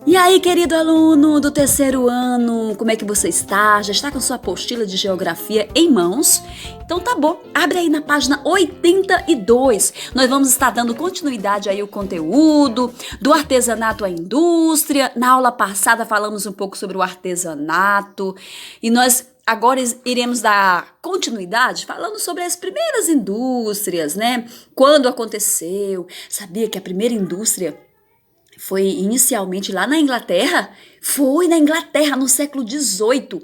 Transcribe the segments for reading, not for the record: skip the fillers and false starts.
E aí, querido aluno do terceiro ano, como é que você está? Já está com sua apostila de geografia em mãos? Então tá bom, abre aí na página 82. Nós vamos estar dando continuidade aí ao conteúdo do artesanato à indústria. Na aula passada falamos um pouco sobre o artesanato e nós agora iremos dar continuidade falando sobre as primeiras indústrias, né? Quando aconteceu? Sabia que a primeira indústria foi inicialmente lá na Inglaterra? Foi na Inglaterra, no século XVIII.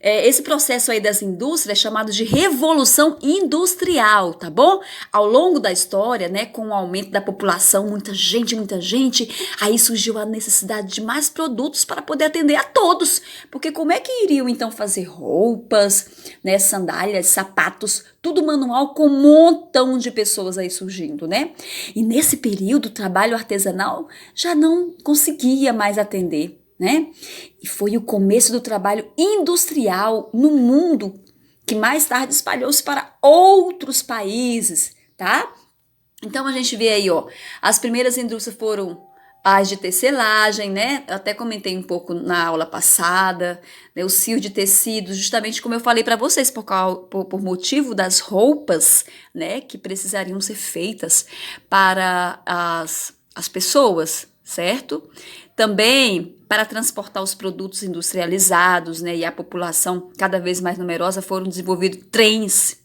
Esse processo aí das indústrias é chamado de Revolução Industrial, tá bom? Ao longo da história, né, com o aumento da população, muita gente, aí surgiu a necessidade de mais produtos para poder atender a todos. Porque como é que iriam então fazer roupas, né, sandálias, sapatos, tudo manual com um montão de pessoas aí surgindo, né? E nesse período, o trabalho artesanal já não conseguia mais atender, né? E foi o começo do trabalho industrial no mundo, que mais tarde espalhou-se para outros países, tá? Então a gente vê aí, ó, as primeiras indústrias foram as de tecelagem, né? Eu até comentei um pouco na aula passada, né? O cio de tecidos, justamente como eu falei para vocês, por motivo das roupas, né? Que precisariam ser feitas para as pessoas, certo? Também para transportar os produtos industrializados, né? E a população cada vez mais numerosa, foram desenvolvidos trens.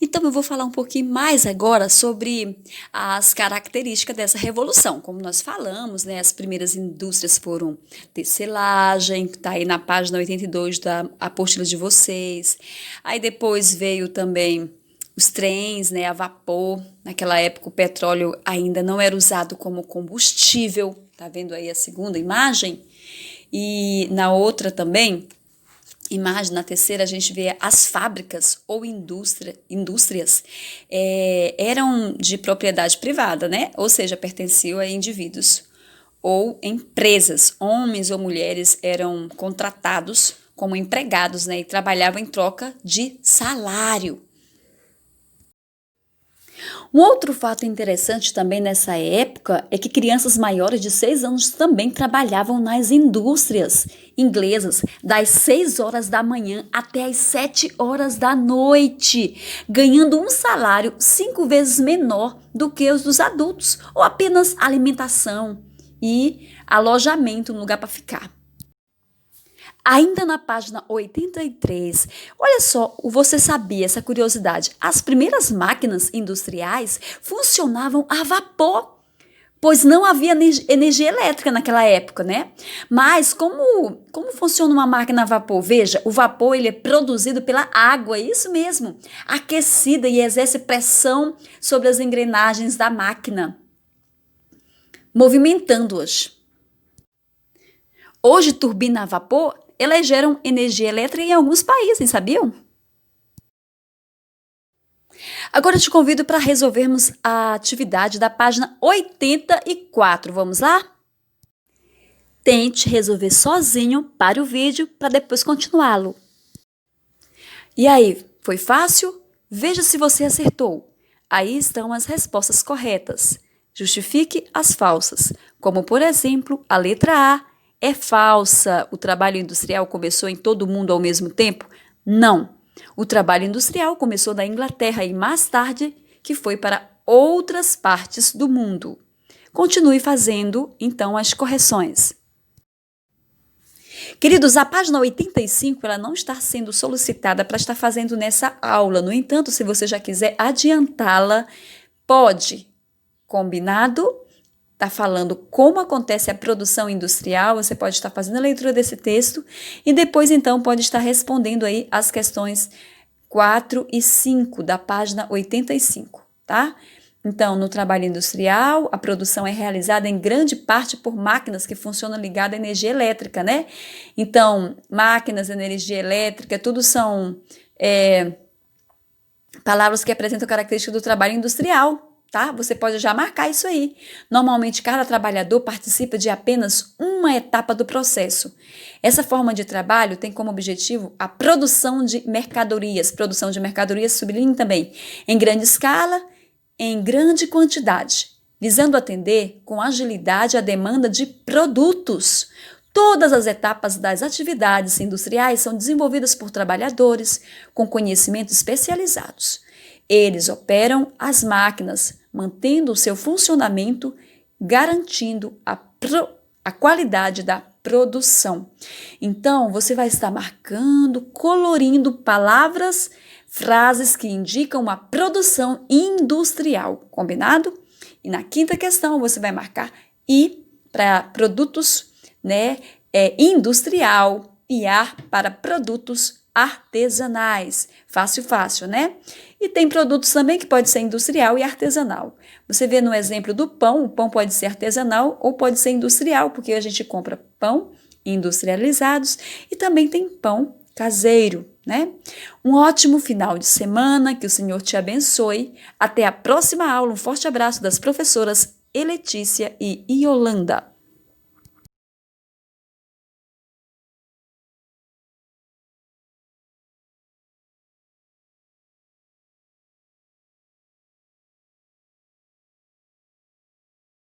Então eu vou falar um pouquinho mais agora sobre as características dessa revolução. Como nós falamos, né, as primeiras indústrias foram tecelagem, que está aí na página 82 da apostila de vocês. Aí depois veio também os trens, né, a vapor. Naquela época o petróleo ainda não era usado como combustível. Tá vendo aí a segunda imagem? E na outra também, imagem, na terceira, a gente vê as fábricas ou indústrias eram de propriedade privada, né? Ou seja, pertenciam a indivíduos ou empresas. Homens ou mulheres eram contratados como empregados, né? E trabalhavam em troca de salário. Um outro fato interessante também nessa época é que crianças maiores de 6 anos também trabalhavam nas indústrias inglesas, das 6 horas da manhã até as 7 horas da noite, ganhando um salário 5 vezes menor do que os dos adultos, ou apenas alimentação e alojamento, um lugar para ficar. Ainda na página 83, olha só, você sabia, essa curiosidade, as primeiras máquinas industriais funcionavam a vapor, pois não havia energia elétrica naquela época, né? Mas como funciona uma máquina a vapor? Veja, o vapor ele é produzido pela água, isso mesmo, aquecida e exerce pressão sobre as engrenagens da máquina, movimentando-as. Hoje, turbina a vapor elas geram energia elétrica em alguns países, sabiam? Agora eu te convido para resolvermos a atividade da página 84. Vamos lá? Tente resolver sozinho, pare o vídeo para depois continuá-lo. E aí, foi fácil? Veja se você acertou. Aí estão as respostas corretas. Justifique as falsas, como por exemplo, a letra A. É falsa. O trabalho industrial começou em todo o mundo ao mesmo tempo? Não. O trabalho industrial começou na Inglaterra e mais tarde que foi para outras partes do mundo. Continue fazendo, então, as correções. Queridos, a página 85 ela não está sendo solicitada para estar fazendo nessa aula. No entanto, se você já quiser adiantá-la, pode. Combinado? Está falando como acontece a produção industrial, você pode estar fazendo a leitura desse texto e depois, então, pode estar respondendo aí as questões 4 e 5 da página 85, tá? Então, no trabalho industrial, a produção é realizada em grande parte por máquinas que funcionam ligadas à energia elétrica, né? Então, máquinas, energia elétrica, tudo são palavras que apresentam características do trabalho industrial. Tá? Você pode já marcar isso aí. Normalmente, cada trabalhador participa de apenas uma etapa do processo. Essa forma de trabalho tem como objetivo a produção de mercadorias sublinhe também, em grande escala, em grande quantidade, visando atender com agilidade a demanda de produtos. Todas as etapas das atividades industriais são desenvolvidas por trabalhadores com conhecimentos especializados. Eles operam as máquinas, mantendo o seu funcionamento, garantindo a qualidade da produção. Então, você vai estar marcando, colorindo palavras, frases que indicam uma produção industrial, combinado? E na quinta questão, você vai marcar I para produtos, industrial e A para produtos artesanais. Fácil, fácil, né? E tem produtos também que pode ser industrial e artesanal. Você vê no exemplo do pão, o pão pode ser artesanal ou pode ser industrial, porque a gente compra pão industrializados e também tem pão caseiro, né? Um ótimo final de semana, que o Senhor te abençoe. Até a próxima aula. Um forte abraço das professoras Letícia e Yolanda.